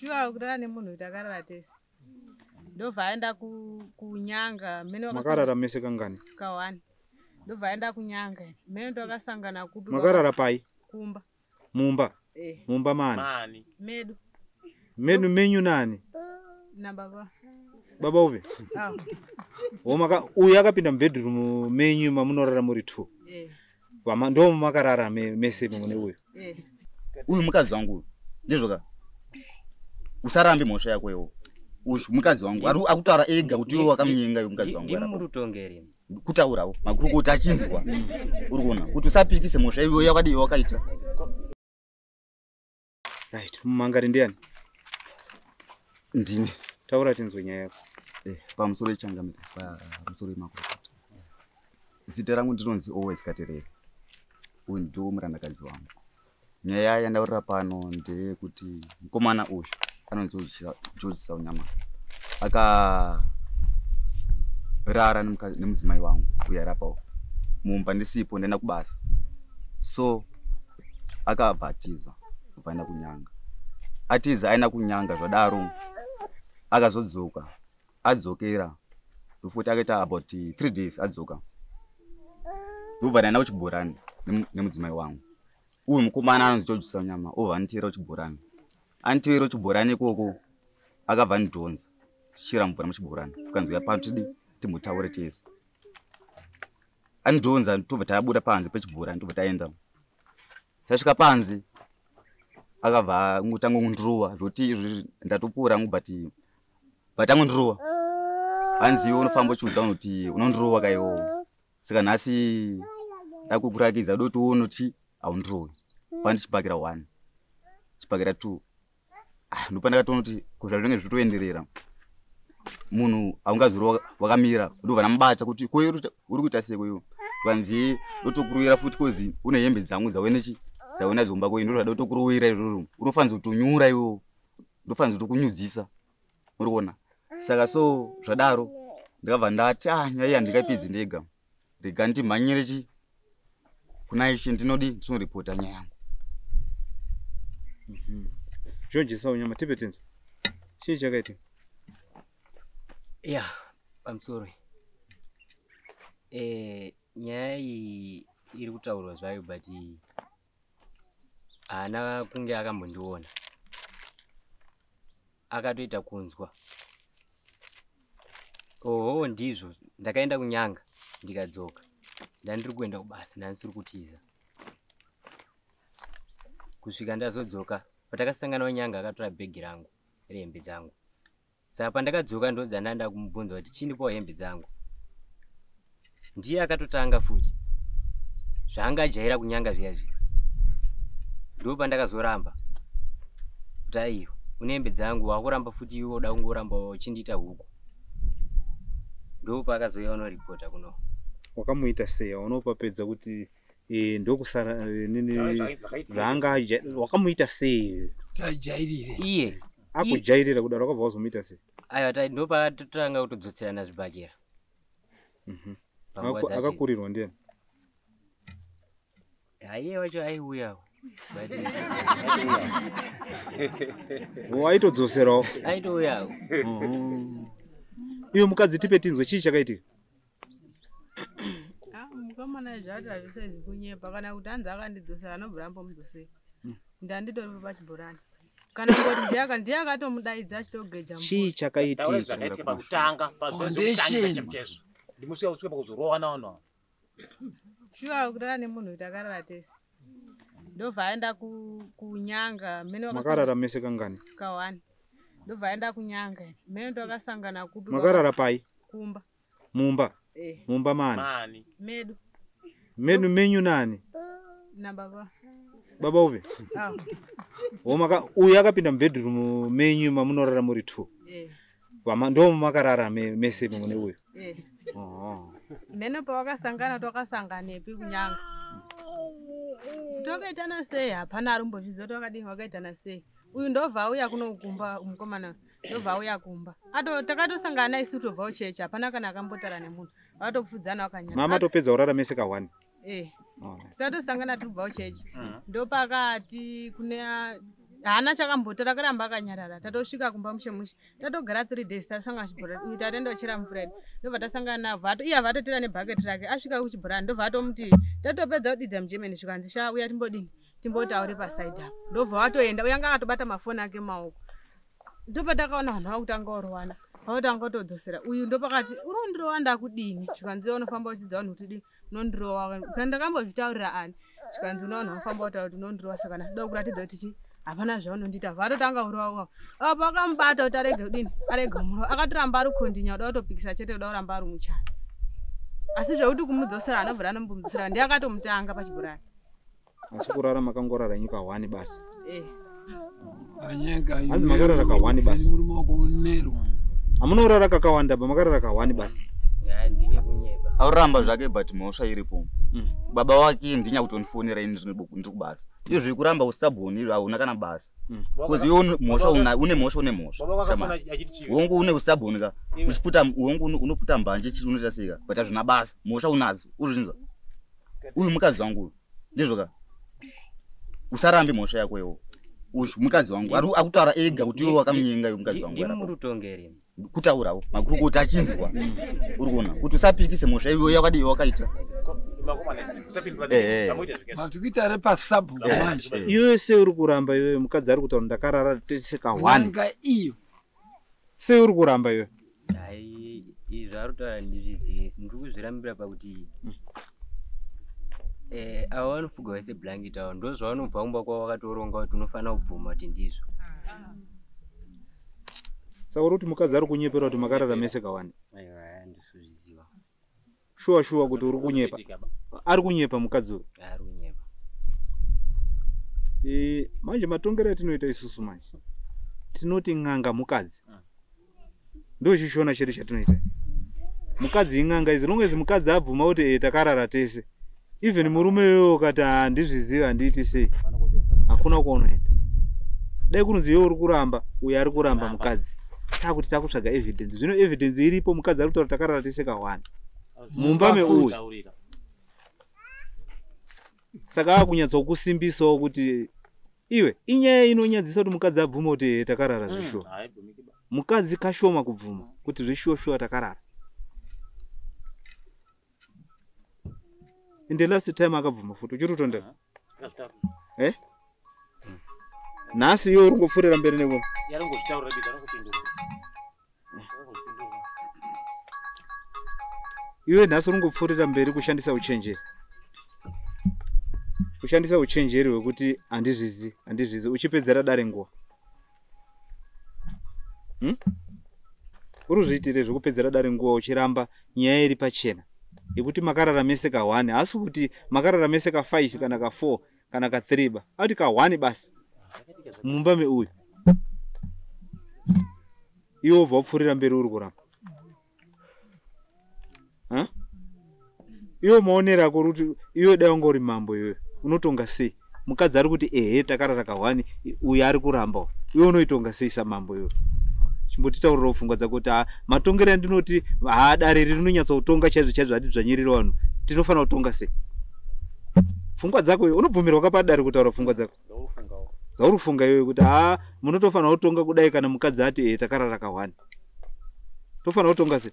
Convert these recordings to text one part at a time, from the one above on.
Shuwa kurara nemunhu takarara tese. Ndobva aenda kunyanga. Makarara mese kangani? Kawani. Ndobva aenda kunyanga. Mene ndakasangana kupi. Makarara pai? Kumba. Mumba? Mumba mani? Medu. Medu menyu nani? Na baba. Baba upe? Uyu akapinda mubedroom menyu mamunorara muri 2. Ndo makarara mese mune uyu. Uyu mukadzi wangu ndizvoka. Usarambe mhosva yako iwo. Uyu mukadzi wangu akutaura ega kuti iwe wakamnyenga uyu mukadzi wangu. Ndimi murutongeri. Kutaurawo makuru kuti achinzwa. Uri kuona kuti usapikise mhosva iwe yakadi wakaita. Right, mumangari ndiani? Ndini. Taura tinzwe nyaya yako. Pamusoro wechangamira, pamusoro wemakurukota. Zita rangu ndinonzi Always Katerere. Uyu ndiwo murandakadzi wangu. Nyaya yandaurira pano ndeyekuti mukomana uyu anonzi George Saunyama. Akarara nemudzimai wangu uyu arapawo. Mumba ndisipo ndaenda kubasa. So akabva atiza kuenda kunyanga. Atiza aenda kunyanga zvadaro. Akazodzoka. Adzokera. Futi akaita about 3 days adzoka. Ndobva ndaenda kuchibhorani nemudzimai wangu. Uyu mukomana anonzi George Saunyama obva anditevera kuchibhorani. Anditevera kuchibhorani ikoko akabva andidhonza. Tichira mvura muchibhorani. Tukanzwa pano timutaure tese. Andidhonza tobva tabuda panze pechibhorani tobva taenda. Tasvika panze akabva ngutanga kundirowa zvoti ndatopura ngubati vatangondirowa. Hanziwo unofamba uchiudza kuti unondirowa kaiwo. Saka nhasi ndakukurakidza doti unoti haundirowi. Pani chipakira 1. Chipakira 2. Ndopa ndakatoona kuti kuzva zvinenge zvitoenderera. Munhu haungazuro wakamira ndobva ndamubata kuti ko uri kuita seko iwo. Vanzi dotokuruwira futi kozi une hembe dzangu dzawenechi dzaona zomba ko ndo dotokuruwira izvozvo. Unofanzwa kutonyura iwo. Ndofanzwa kutokunyudzisa. Uri kuona. Saka so zvadaro ndakabva ndati nyaya handingapedzi ndega. Rega ndimhanyire kuna Ishe ndinoripota nyaya yangu. George Saunyama tipe tinzwe. Chii chakaita? Pamusoro. Nyaya iyi iri kutaurwa zvayo but haana kunge akambondiona. Akatoita kunzwa. Ndizvo ndakaenda kunyanga ndikadzoka. Ndandiri kuenda kubasa ndansiri kutiza. Kusvika ndazodzoka patakasangana wanyanga akatora bhegi rangu rehembe dzangu. Saka pandakadzoka ndodza ndanda kumubvunza kuti chindipawo hembe dzangu. Ndiye akatotanga futi. Zvaangajaira kunyanga zviya zviya. Ndo pandakazoramba. Kuti aiyo une hembe dzangu wakuramba futi iwe uda kungoramba uchindiita huku. Ndo pakazouya unoripota kuno. Wakamuita sei? Unopapedza kuti ndokusara nini ranga wakamuita sei? Tajairire. Iye akujairira kudaro kwabva wazomuita sei? Aiwa ndo patotanga kutodzotsera zvibhakera. Akakurirwa ndiani? Aiye wacho aiuya. Waitodzoserawo? Aitouya. Iyo mukadzi tipe tinzwe chii chakaitika? Mukamana zvati hazvise zvikunyepa kana kuti hanzi akandidzosera anobva ambomudzosera. Ndanditori pachibhorani. Kana kuti ndiye akatomudaidza achitogeja. Chii chakaitika? Pakutanga pazvekutanga ndimusiya utswepa kuzorowa nawo. Shuwa kurara nemunhu takarara tese. Ndobva aenda kunyanga. Makarara mese kangani? Kawani. Ndobva aenda kunyanga. Mene ndakasangana kupi. Makarara pai? Kumba. Mumba? Mumba mani? Medu. Medu menyu nani? Na baba. Baba upe? Uyu akapinda mubedroom menyu mamunorara muri 2. Ndo makarara mese mune uyu? Mene pawakasangana twakasanganepi kunyanga. Tokaitana sei? Hapana arumbozviziva twakadini wakaitana sei. Uyu ndobva auya kunokumba mukomana. Ndobva auya kumba. Takatosangana isu tobva uchechi hapana kana akambotara nemunhu. Vatopfudzana wakanyanya. Mama topedza urara mese ka 1. Tatosangana tobva uchechi. Ndopakati kune Hana chakambotora akaramba akanyarara. Tatosvika kumba mushemushi. Tatogara 3 days tasanga chibhora. Tatenda kuchera mvura. Ndobva tasangana navhato. Iye vatotora nebhaketi rake. Asvika kuchibhora ndobva atomuti tatopedza kudidza muGermany zvikanzi uya timbodini. Timbotaure paside apo. Ndobva watoenda uyanga akatobata mafoni ake maoko. Ndopa takaona vanhu vakutanga kurwana. Vakatanga kutodzosera. Uyu ndopakati urondirowa ndakudini. Zvikanzi unofamba uchidza vanhu kuti dini. Unondirowa. Ndakambozvitaurira ani. Zvikanzi unoona unofamba utaura kuti unondirowa saka nasida kuratidza kuti hapana zvaunondita. Vatotanga kurowa. Apa akamubata kuti arege kudini. Arege kumuro. Akatoramba ari kondinya kuda kutopikisa chete kuda kuramba ari muchana. Asi zvekuti kumudzosera anobva anombomudzosera ndiye akatomutanga pachibhorani. Asi kurara makangorara nyika 1 basi. Hanzi makarara ka 1 basi. Amunorara kakawanda makarara ka 1 basi. Ndike kunyeba. Auramba zvake but mhosva iripo. Baba wake ndinya kutonifonera ini ndiri kubasa. Iyo zviri kuramba usabhoni hauna kana basa. Because iwe mhosva une mhosva. Baba wakafuna achiti chivi. Wongu une usabhoni ka. Uchiputa wongu unoputa mbanje chiti unoita seka. But hazvina basa. Mhosva unadzo. Uzvinza. Uyu mukadzi wangu. Ndizvo ka. Usarambe mhosva yako iwo. Uyu mukadzi wangu. Akutaura ega kuti iwe wakamunyenga iwe mukadzi wangu. Ndimi murutongeri. Kutaurawo makuru kuti achinzwa. Uri kuona kuti usapikise mhosva iwe yakadi wakaita. Matukita repa sabu manje. Iwe se uri kuramba iwe mukadzi ari kutaura ndakarara tese ka 1. Nga iyo. Se uri kuramba iwe. Hai izvarutaura ndizvizive ndiri kuzvirambira pakuti awanofuga wese blanket awo ndo zvavanobva kumba kwavo vakatoronga kuti unofanira kubvuma kuti ndizvo. Saka kuti mukadzi ari kunyepera kuti makarara mese ka 1. Aiwa ndisuzviziva. Shuwa kuti uri kunyepa. Ari kunyepa mukadzi uyu. Ari kunyepa. Manje matongero atinoita isusu manje. Tinoti ng'anga mukadzi. Ndo chishona chiri chatinoita. Mukadzi ing'anga as long as mukadzi abvuma kuti takarara tese. Even murume wewe ukati ndizviziva anditi sei. Hakuna kuonaenda. Dai kunzi iwe uri kuramba, uyu ari kuramba mukadzi. Takuti takutsvaga evidence. Zvino evidence iripo mukadzi ari kutaura takarara tese ka 1. Mumba meuyu. Saka akunyatsa kusimbisawo kuti iwe inyaya inonyadzisa kuti mukadzi abvuma kuti takarara zvisho. Mukadzi kashoma kubvuma kuti zvisho takarara. In the last time akabvuma futi uchirutondera. Nasi iwe uri ngopfurira mberi neko. Yarongozvitaurira bidza rokupindura. Iwe nasi uri ngopfurira mberi kushandisa uchenjeri. Kushandisa uchenjeri wekuti andizvizi uchipedzera dare nguwa. Uri zviitire zvekupedzera dare nguwa uchiramba nyaya iri pachena. Yekuti makarara mese ka 1 asi kuti makarara mese ka 5 kana ka 4 kana ka 3 ba. Ati ka 1 basi. Mumba meuyu. Iwe ubva upfurira mberi uri kuramba. Iwe maonera kuti iwe dai ungori mambo iwe unotonga sei mukadzi ari kuti takarara ka 1 uyu ari kuramba iwe unoitonga sei samambo iwe chimbotitaurira pfungwa dzako kuti matongero andinoti dare rinonyatsa kutonga chaizvo ati dzvanyirira vanhu tinofanira kutonga sei pfungwa dzako iwe unobvumirwa kapadare kutaura pfungwa dzako zauri kufunga iwe kuti munotofanira kutonga kudai kana mukadzi ati takarara ka 1 tofanira kutonga sei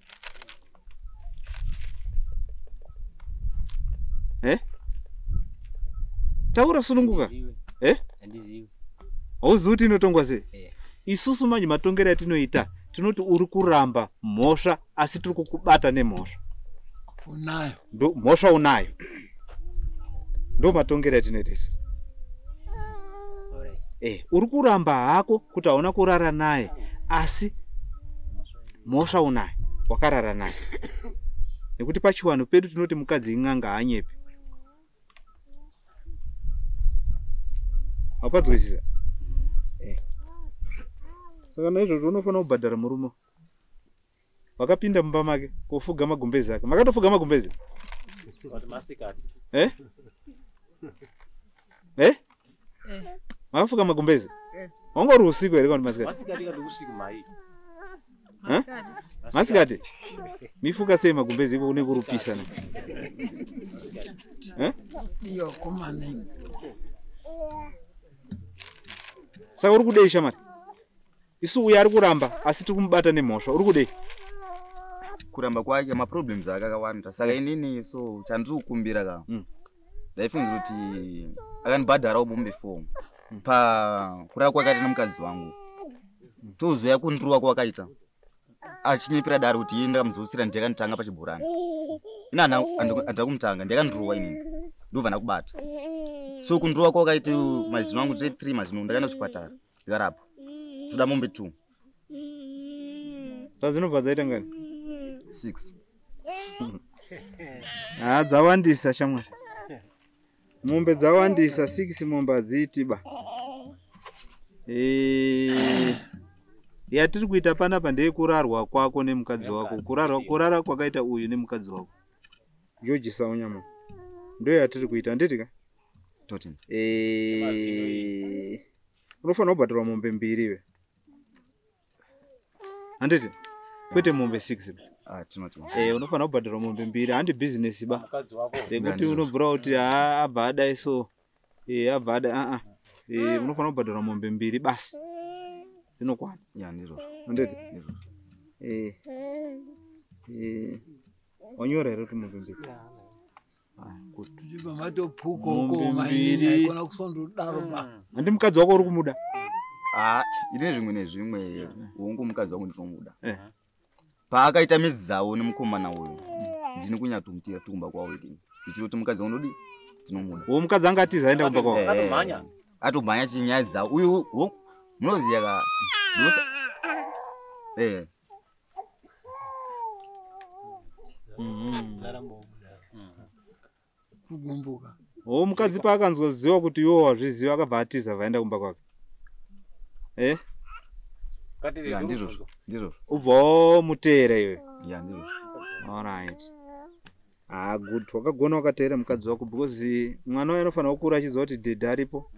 taura sununguka Andizivi. Hauzivi kuti inotongwa sei isusu manje matongero atinoita tinoti uri kuramba mhosva asi tiri kukubata nemhosva unayo ndo mhosva unayo ndo matongero atinoita isi uri kuramba hako kuti hauna kurara naye asi mhosva unayo wakarara naye nekuti pachiwano pedu tinoti mukadzi ing'anga haanyepi apadzwisisa saka naizvozvo unofanira kubhadhara murume wakapinda mumba make kofuga magumbezi ake makatofuga magumbezi makafuga magumbezi wanga uri usiku here kana masikati mifuka sei magumbezi iko kune kurupisa iyo komane Saka uri kudei shamari? Isu uyu ari kuramba asi tikumubata nemhosva. Uri kudei? Kuramba kwake maproblems akakawanda. Saka inini so chandiri kukumbira ka. Ndaifungira kuti akanibhadharawo bombe 4 pa kurara kwakaita nomukadzi wangu. Tozoya kundiruwa kwakaita. Achinyipira dare kuti enda kamuzosira ndakanditanga pachibhorani. Ina andira kumutanga ndakandiruwa inini. Ndobva ndakubata. So kundiruwa kwakaita mazino angu 3 mazino ndakaenda kuchipatara. Ndikarapwa. Toda mombe 2. Zvinobva dzaita ngani? 6. Dzawandisa shamwari. Mombe dzawandisa 6 mombe adziti ba. Yatiri kuita panapa ndeye kurarwa kwako nemukadzi wako. Kurara kwakaita uyu nemukadzi wako. George Saunyama. Ndo yatiri kuita nditi ka? Totin. Unofanira kubhadharwa mombe 2 iwe. Handiti? Kwete mombe 6. Tinoti. Unofanira kubhadharwa mombe 2. Handi business ba. Kuti unobvura kuti abva adai so. Abva adai unofanira kubhadharwa mombe 2 basi. Zinokwana. Ndiro. Handiti? Wanyora here kuti mombe 2. Tichipa matopuko huko maini haikona kusondodaro ba. Handi mukadzi wako uri kumuda? Ine zvimwe nezvimwe hongu mukadzi wangu ndinomuda. Paakaita mizi dzawo nemukomana uyu ndini kunyatomutira tikumba kwawo ikini. Ichiri kuti mukadzi wangu ndodi tinomuda. Wo mukadzi anga atiza aenda kumba kwawo. Atomhanya. Atomhanya chinyaya dzawo. Uyu munoziya ka ndosa. Kugumbuka. Wo mukadzi paakanzoziva kuti iwo wazviziva akabva atiza vaenda kumba kwake. Ndiro. Ubva muteera iwe. Ndiro. Alright. Good. Wakagona wakateera mukadzi wako because mwana waye anofanira kukura achiziva kuti dhedhe aripo.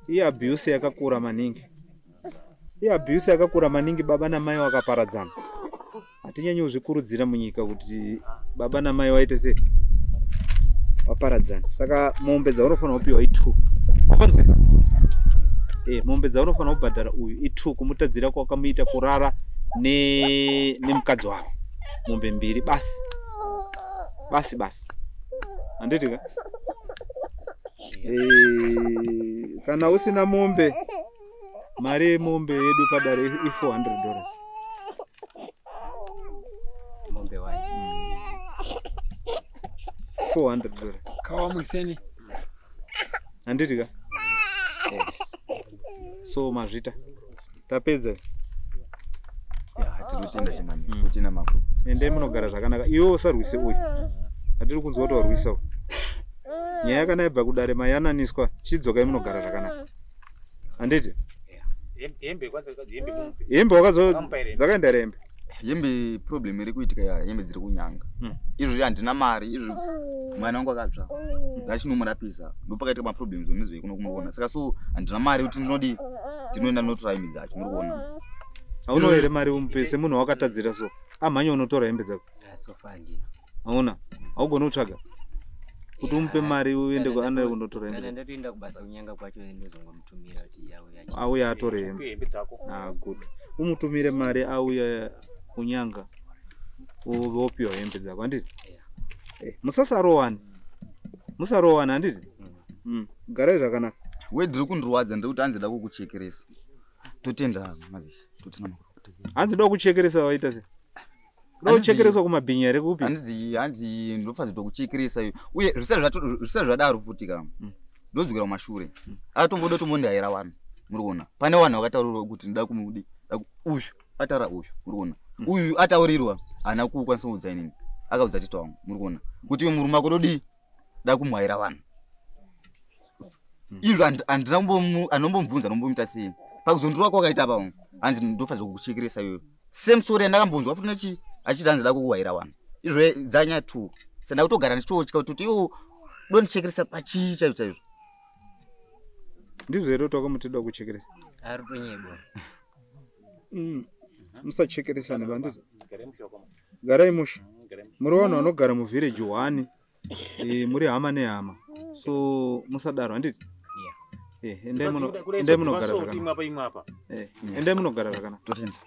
Iye abuse yakakura maningi. Baba namai wakaparadzana. Hatinyanyi kuzvikurudzira munyika kuti baba namai waite sei waparadzana. Saka mombe dzaunofanira kupiwa 2. Wapanzwisa? Mombe dzaunofanira kubhadhara uyu 2 kumutadzira kwakamuita kurara nemukadzi wako. Mombe 2 basi. Handiti ka? Kana usina mombe, mari yemombe yedu padare $400. Mombe 1. $400. Kawa mwiseni. Handiti ka? Yes. So mazvita. Tapedza. Tirutenda chemani. Kutina makuru. Ende munogara zvakanaka. Iwo usarwise uyu. Hatiri kunzwa kuti warwisawo. Nyaya kana ibva kudare mayananiswa chidzoka munogara zvakanaka. Handiti? Hembe dzakaenda rembe. Hembe problem iri kuitika ya hembe dziri kunyanga. Izvo handina mari, izvo mwana wangu akatsva. Ngachinomurapisa. Ndopakaita maproblems onizwe kuno kumuona. Saka so handina mari kuti ndinodi ndinoenda notora hembe dzacho muri kuona. Hauno here mari umupese munhu wakatadzira so. Amhanya unotora hembe dzako. So far ndina. Hauna. Haugona kutsvaga. Kuti umupe mari uende kwaana kundotora hembe. Kana ndatoenda kubasa kunyanga kwacho ndozongomutumira kuti auya atore hembe dzako. Good. Umutumire mari auya kunyanga. Wopiwa hembe dzako handiti? Musarowana handiti? Garai zvakanaka. Ndiri kundirwadza ndikuti hanzi da kukuchekeresa. Totenda mazishi. Totina makuru. Hanzi da kuchekeresa waita se? Da kuchekeresa kumabhinya here kupi? Hanzi ndofanira kuchekeresa iyo. Uye risari zvadaro futi kama. Ndozvigara mumashure. Atomboda tombondayira vanhu. Muri kuona. Pane vanhu vakataurira kuti ndida kumudi. Uyu atara uyu. Muri kuona. Uyu ataurirwa ana kukwanisa kudza inini. Akaudza tito wangu. Muri kuona. Kuti uyu murume akododi da kumwaira vanhu. Izvo anombomubvunza anombomuita sei. Pakuzondorwa kwakaita pamwe. Hanzi ndofanira kukuchekeresa iyo. Same story andakambonzwa futi nechi achiti hanzi da kukuwaira vanhu. Izvo dzanya 2. Senda kutogara ndichitotya kuti iwo dondichekeresa pachii chaizvo. Ndizvo here twakamutida kuchekeresa. Ari tonyebo. Musachekeresane banditi. Garai musha. Muri vanhu vanogara muvillage 1. Muri hama nehama. So musadaro handiti? ende munogarara Timwe apa imwe apa. ende munogarara kana Totenda.